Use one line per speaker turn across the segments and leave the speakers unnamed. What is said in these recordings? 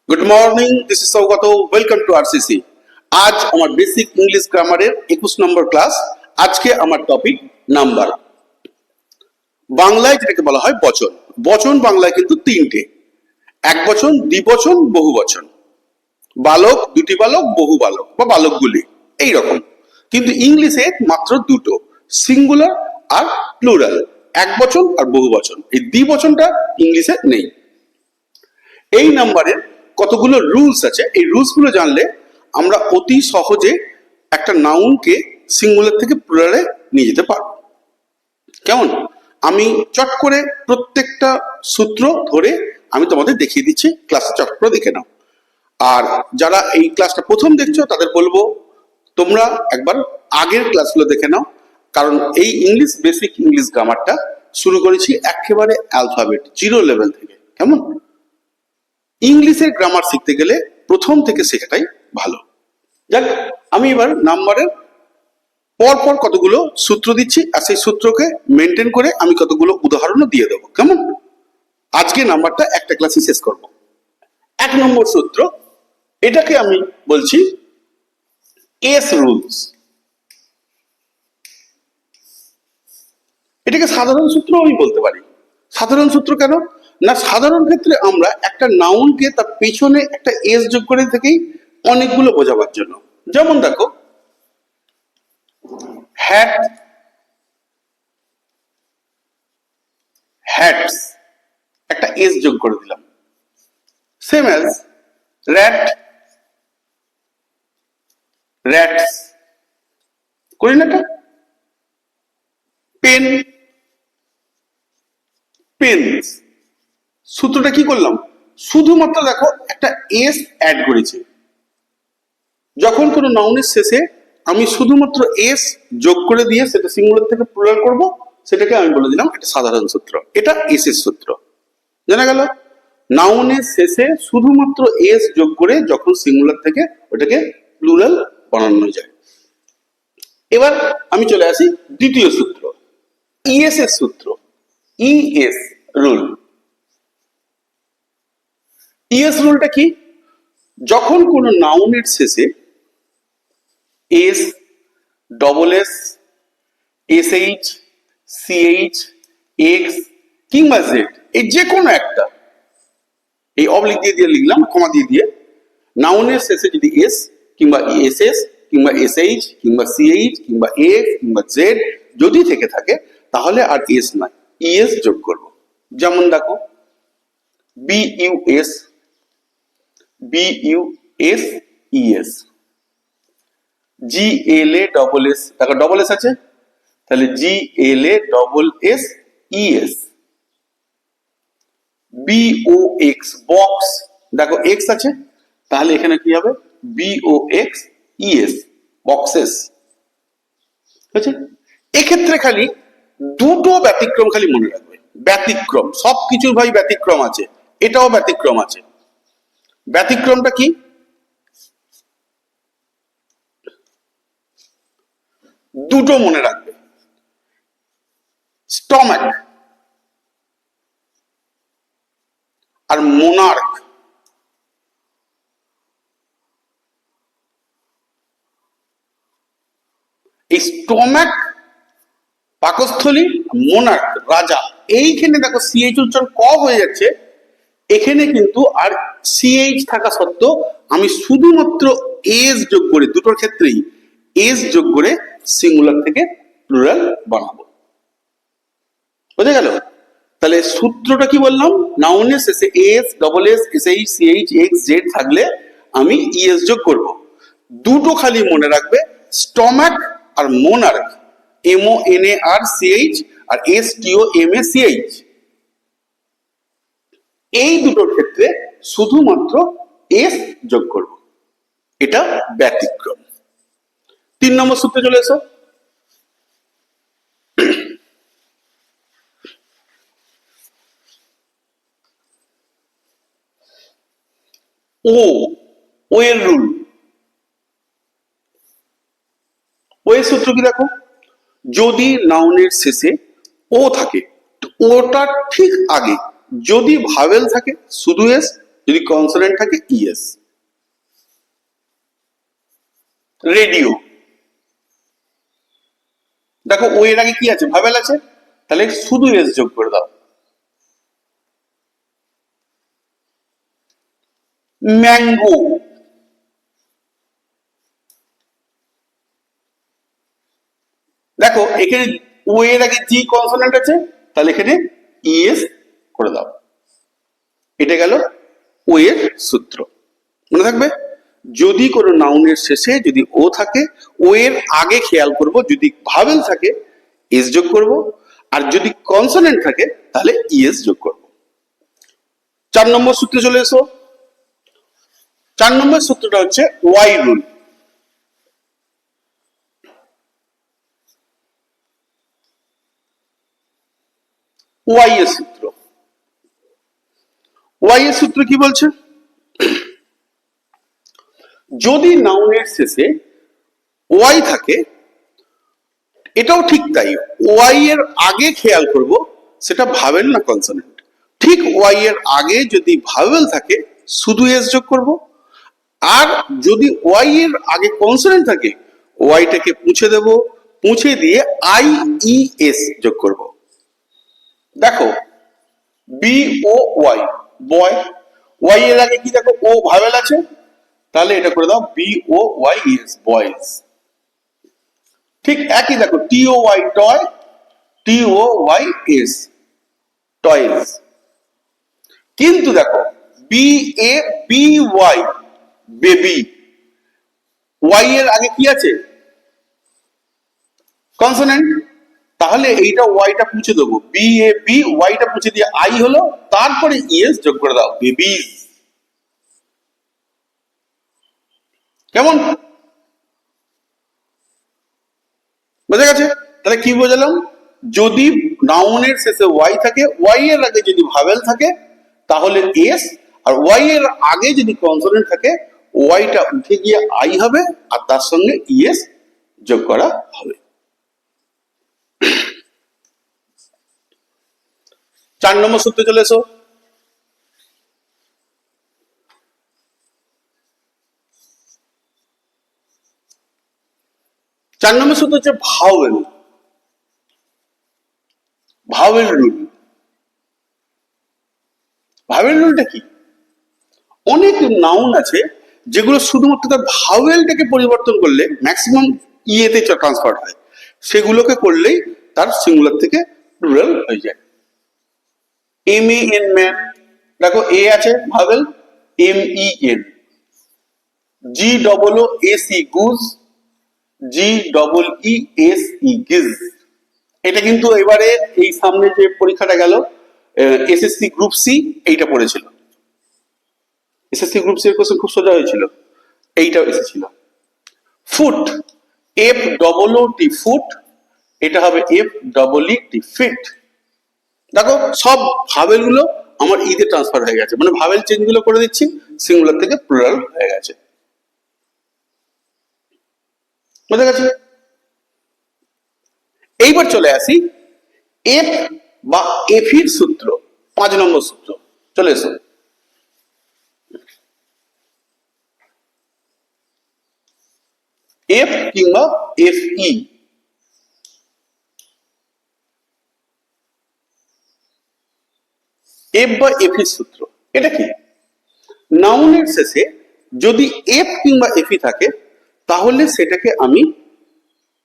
Good morning, this is Sougata. Welcome to RCC. আজ আমার basic English গ্রামারের 21 নম্বর ক্লাস। আজকে আমার টপিক নাম্বার। বাংলায় যেটাকে বলা হয় বচন। বচন বাংলায় কিন্তু তিনটে: এক বচন, দ্বিবচন, বহু বচন। বালক, দুটি বালক, বহু বালক বা বালকগুলি, এইরকম। কিন্তু ইংলিশে মাত্র দুটো, সিঙ্গুলার আর প্লুরাল, এক বচন আর বহু বচন। এই দ্বিবচনটা ইংলিশে নেই। এই নাম্বারের কতগুলো রুলস আছে, এই রুলস গুলো জানলে আমরা অতি সহজে একটা নাউনকে সিঙ্গুলার থেকে প্লুরালে নিয়ে যেতে পারবো। কেমন? আমি চট করে প্রত্যেকটা সূত্র ধরে আমি তোমাদের দেখিয়ে দিচ্ছি, ক্লাসে চট করে দেখে নাও। আর যারা এই ক্লাসটা প্রথম দেখছো তাদের বলবো তোমরা একবার আগের ক্লাসগুলো দেখে নাও, কারণ এই ইংলিশ বেসিক ইংলিশ গ্রামারটা শুরু করেছি একেবারে অ্যালফাবেট জিরো লেভেল থেকে। কেমন? ইংলিশের গ্রামার শিখতে গেলে প্রথম থেকে শেখাটাই ভালো। যাক, আমি এবার নাম্বারের পরপর কতগুলো সূত্র দিচ্ছি, আর সেই সূত্রকে মেনটেন করে আমি কতগুলো উদাহরণও দিয়ে দেবো। কেমন? আজকে নাম্বারটা একটা ক্লাসে শেষ করব। 1 নম্বর সূত্র, এটাকে আমি বলছি এস রুলস। এটাকে সাধারণ সূত্র আমি বলতে পারি। সাধারণ সূত্র কেন না, সাধারণ ক্ষেত্রে আমরা একটা নাউনকে তার পেছনে একটা এস যোগ করে থেকেই অনেকগুলো বোঝাবার জন্য। যেমন দেখো, হ্যাট, হ্যাটস, একটা এস যোগ করে দিলাম। সেম অ্যাজ র্যাট, র্যাটস, করি না এটা? Pen, pens. সূত্রটা কি করলাম? শুধুমাত্র দেখো একটা এস অ্যাড করেছি। যখন কোনো নাউনের শেষে আমি শুধুমাত্র এস যোগ করে দিয়ে সেটা সিঙ্গুলার থেকে প্লুরাল করব, সেটাকে আমি বলে দিলাম এটা সাধারণ সূত্র। এটা এস এর সূত্র। জানা গেল? নাউনের শেষে শুধুমাত্র এস যোগ করে যখন সিঙ্গুলার থেকে ওটাকে প্লুরাল বানানো যায়। এবার আমি চলে আসি দ্বিতীয় সূত্র, ইএস এর সূত্র, ইএস রুল। ইএস রুলটা কি? যখন কোনো নাউনের শেষে S, double S, SH, CH, X কিংবা জেড, এই যে কোনো একটা, এই অবলিক দিয়ে দিয়ে লিখলাম, কমা দিয়ে দিয়ে, নাউনের শেষে যদি এস কিংবা এসএস কিংবা এসএইচ কিংবা সিএইচ কিংবা এক্স কিংবা জেড যদি থেকে থাকে, তাহলে আর এস নয়, ইএস যোগ করব। যেমন দেখো, BUS, BUS, ES, GLA double S, দেখো ডবল এস আছে, তাহলে GLA double S, ES, BOX, box, দেখো এক্স আছে, তাহলে এখানে কি হবে? BOX, ES, boxes. বুঝছে? এক্ষেত্রে খালি দুটো ব্যতিক্রম খালি মনে রাখবে। ব্যতিক্রম, সবকিছুর ভাই ব্যতিক্রম আছে, এটাও ব্যতিক্রম আছে। ব্যতিক্রমটা কি? দুটো মনে রাখবে, স্টমাক আর মোনার্ক। এই স্টমাক পাকস্থলী, মোনার্ক রাজা, এইখানে দেখো সিএইচ উচ্চারণ ক হয়ে যাচ্ছে, এখানে কিন্তু আর সিএইচ থাকা সত্ত্বেও আমি শুধুমাত্র এস যোগ করে, দুটোর ক্ষেত্রেই এস যোগ করে সিঙ্গুলার থেকে প্লুরাল বানাবো। বুঝে গেল? তাহলে সূত্রটা কি বললাম? নাউনের শেষে S, double S, SH, CH, X, Z থাকলে আমি ইএস যোগ করব। দুটো খালি মনে রাখবে, স্টমাক আর মোনার্ক, এমওএনএআর সিএইচ আর এসটিওএমএ সিএইচ। এই দুটোর ক্ষেত্রে শুধুমাত্র এস যোগ করব। এটা ব্যতিক্রম। 3 নম্বর সূত্রে চলে এসো। ও এর রুল। ও এর সূত্র কি দেখো? যদি নাউনের শেষে ও থাকে, ওটা ঠিক আগে যদি ভাওয়েল থাকে শুধু এস, যদি কনসোনেন্ট থাকে ইএস। রেডিও, দেখো ও এর আগে কি আছে, ভাবেল আছে, তাহলে শুধু এস যোগ করে দাও। ম্যাঙ্গো, দেখো এখানে ও এর আগে জি কনসোনেন্ট আছে, তাহলে এখানে ইএস করে দাও। এটা গেল ও এর সূত্র, মনে থাকবে। যদি কোনো নাউনের শেষে যদি ও থাকে, ও এর আগে খেয়াল করব, যদি ভাবেল থাকে এস যোগ করব, আর যদি কনসোনেন্ট থাকে তাহলে ইএস যোগ করব। 4 নম্বর সূত্রে চলে এসো। 4 নম্বর সূত্রটা হচ্ছে ওয়াই রুল। ওয়াই এর সূত্র, ওয়াই এর সূত্র কি বলছে, যদি নাউনের শেষে ওয়াই থাকে, এটাও ঠিক তাই, ওয়াই এর আগে খেয়াল করব সেটা ভাবেল না কনসোনেন্ট। ঠিক ওয়াই এর আগে যদি ভাবেল থাকে শুধু এস যোগ করব, আর যদি ওয়াই এর আগে কনসোনেন্ট থাকে ওয়াইটাকে মুছে দেব, মুছে দিয়ে আই ই এস যোগ করব। দেখো বি ও ওয়াই, বয়, ওয়াই এর আগে কি দেখো ও ভাবেল আছে, তাহলে এটা করে দাও বি ও ওয়াই এস, বয়েজ। ঠিক একই দেখো টি ও ওয়াই টয়, টি ও ওয়াই এস, টয়েজ। কিন্তু দেখো B A B Y, baby, Y এর আগে কি আছে কনসোনেন্ট, তাহলে এইটা ওয়াইটা মুছে দেবো, বি এ বি, ওয়াইটা মুছে দিয়ে আই হলো, তারপরে ইএস যোগ করে দাও, বেবিজ। কেমন, বোঝা গেছে? তাহলে কি বোঝালাম, যদি নাউনের শেষে ওয়াই থাকে, ওয়াই এর আগে যদি ভাবেল থাকে তাহলে এস, আর ওয়াই এর আগে যদি কনসোনেন্ট থাকে ওয়াইটা উঠে গিয়ে আই হবে, আর তার সঙ্গে ইএস যোগ করা হবে। 4 নম্বর সূত্রে চলে এসো। 4 নম্বর সূত্র হচ্ছে ভাওয়েল, ভাওয়েল রুল। ভাওয়েল রুলটা কি, অনেক নাউন আছে যেগুলো শুধুমাত্র তার ভাওয়েলটাকে পরিবর্তন করলে ম্যাক্সিমাম ইয়েতে ট্রান্সফার হয়, সেগুলোকে করলেই তার সিঙ্গুলার থেকে প্লুরাল হয়ে যায়। এম এ এন ম্যান, দেখো এ আছে vowel, M E N. G double O S E goose, G double E S E geese. এটা কিন্তু এবারে এই সামনে যে পরীক্ষাটা গেল এসএসসি গ্রুপ সি, এইটা পড়েছিল। এসএসসি গ্রুপ সি এর কোশ্চেন খুব সোজা হয়েছিল, এইটাও এসেছিল। Foot, F double O T foot, এটা হবে F double E T feet. দেখো সব ভাবেল গুলো আমার ইতে ট্রান্সফার হয়ে গেছে, মানে ভাবেল চেঞ্জ গুলো করে দিচ্ছি, সিঙ্গুলার থেকে প্লুরাল হয়ে গেছে। বুঝা গেছে? এইবার চলে আসি এফ বা এফির সূত্র, 5 নম্বর সূত্র চলে এসো। এফ কিংবা এফ ই, এফ বা এফ এর সূত্র এটা কি, নাউনের শেষে যদি এফ কিংবা এফ ই থাকে তাহলে সেটাকে আমি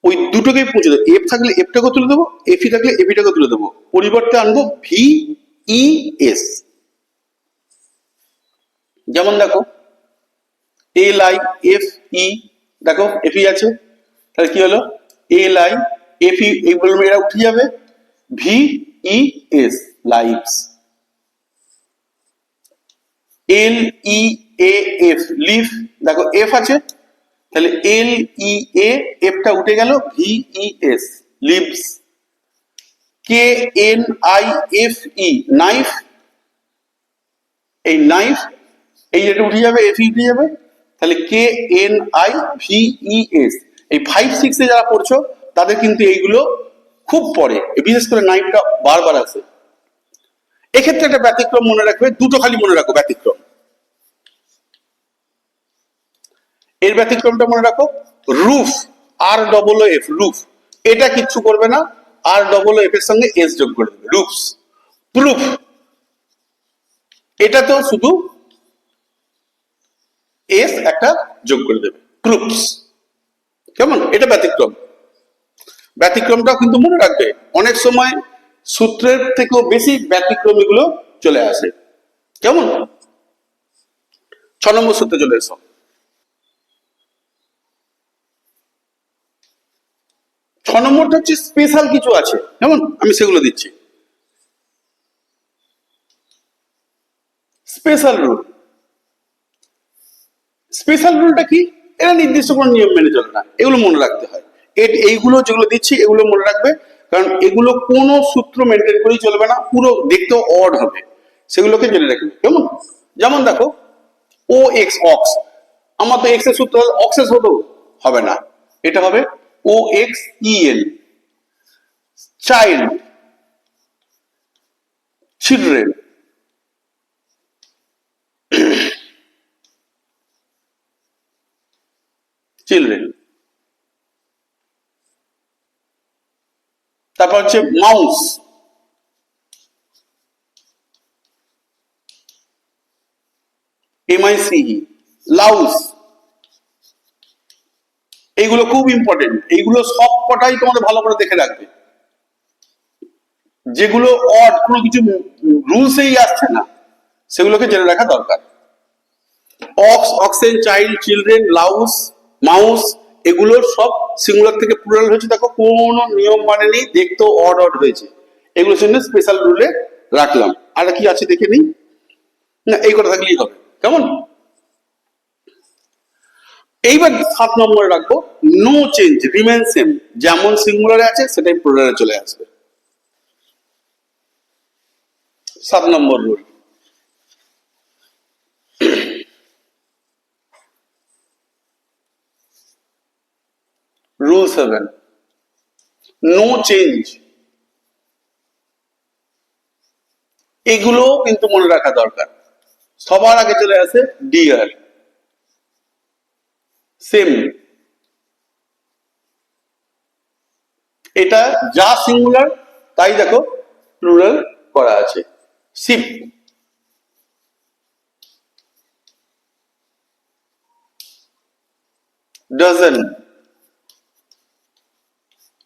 ওই দুটোকে পৌঁছে দেবো, এফ থাকলে এফটাকে তুলে দেবো, এফ ই থাকলে এফিটাকে তুলে দেবো, পরিবর্তে আনবো ভি ই এস। যেমন দেখো এল আই এফ ই, দেখো এফ ই আছে, তাহলে কি হলো এল আই এফ ই, এই বলবো এরা উঠে যাবে, V E S lives. L E A F leaf, দেখো এফ আছে, তাহলে এল ই এ, এফটা উঠে গেল, V E S leaves. K N I F E knife, এই নাইফ, এই যেটা উঠে যাবে এফ ই উঠে যাবে, তাহলে K N I V E S. এই 5-6 এ যারা পড়ছো তাদের কিন্তু এইগুলো খুব পড়ে, বিশেষ করে নাইফটা বারবার আসে। এক্ষেত্রে একটা ব্যতিক্রম মনে রাখবে, দুটো খালি মনে রাখো ব্যতিক্রম। এর ব্যতিক্রমটা মনে রাখো, রুফ, আর ডবল এফ, রুফ, এটা কিচ্ছু করবে না, আর ডবল এফ এর সঙ্গে এস যোগ করে দেবে, রুফস। প্রুফ, এটা তো শুধু এস একটা যোগ করে দেবে, প্রুফস। কেমন? এটা ব্যতিক্রম। ব্যতিক্রমটাও কিন্তু মনে রাখবে, অনেক সময় সূত্রের থেকেও বেশি ব্যতিক্রম এগুলো চলে আসে। কেমন? 6 নম্বর সূত্রে চলে এসো। 6 নম্বরটা হচ্ছে স্পেশাল কিছু আছে, কেমন? আমি সেগুলো দিচ্ছি। Special rule. স্পেশাল রুলটা কি? এরা নির্দিষ্ট কোনো নিয়ম মেনে চলে না, এগুলো মনে রাখতে হয়। এইগুলো যেগুলো দিচ্ছি এগুলো মনে রাখবে, কারণ এগুলো কোনো সূত্র মেনটেন করেই চলবে না, পুরো দেখতেও অড হবে, সেগুলোকে জেনে রাখবে। কেমন? যেমন দেখো, ও এক্স, অক্স, আমার তো এক্স এর সূত্র অক্সেস হতো, হবে না, এটা হবে ও এক্স ই এল, চাইল্ড, চিলড্রেন, চিলড্রেন। তারপর হচ্ছে মাউস, MICE, লাউস। এইগুলো খুব ইম্পর্টেন্ট, এইগুলো সব কটাই তোমাদের ভালো করে দেখে রাখবে। যেগুলো অড, কোনো কিছু রুলসেই আসছে না, সেগুলোকে জেনে রাখা দরকার। Ox, oxen, child, children, louse, mouse, এগুলোর সব সিঙ্গুলার থেকে প্লুরাল হয়েছে, দেখো কোনো নিয়ম মানে নেই, দেখতেও অড অড হয়েছে, এগুলোর জন্য স্পেশাল রুলে রাখলাম। আর কি আছে দেখে নিই, না এই কথা থাকলেই হবে। কেমন? এইবার 7 নম্বরে রাখবো, নো চেঞ্জ, রিমেন সেম, যেমন সিঙ্গুলারে আছে সেটাই প্লুরালে চলে আসবে। 7 নম্বর রুল। Rule 7, no change. এগুলো কিন্তু মনে রাখা দরকার। সবার আগে চলে আসে ডিয়ার, সেম, এটা যা সিঙ্গুলার তাই দেখো প্লুরাল করা আছে। Sheep, dozen,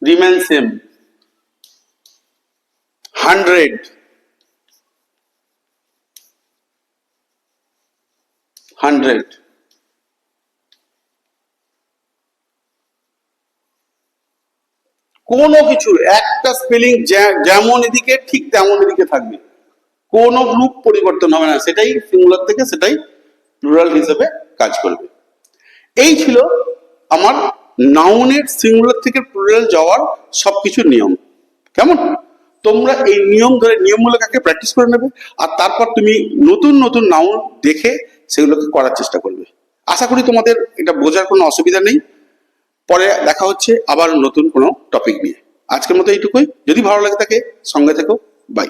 remain same, 100, 100। কোনো কিছু একটা স্পেলিং যেমন এদিকে ঠিক তেমন এদিকে থাকবে, কোনো গ্রুপ পরিবর্তন হবে না, সেটাই সিঙ্গুলার থেকে সেটাই প্লুরাল হিসেবে কাজ করবে। এই ছিল আমার নাউনের সিঙ্গুলার থেকে প্লুরাল যাওয়ার সবকিছু নিয়ম। কেমন? তোমরা এই নিয়ম ধরে নিয়মগুলোকে আগে প্র্যাকটিস করে নেবে, আর তারপর তুমি নতুন নতুন নাউন দেখে সেগুলোকে করার চেষ্টা করবে। আশা করি তোমাদের এটা বোঝার কোনো অসুবিধা নেই। পরে দেখা হচ্ছে আবার নতুন কোনো টপিক নিয়ে। আজকের মতো এইটুকুই। যদি ভালো লাগে থাকে সঙ্গে থেকো। বাই।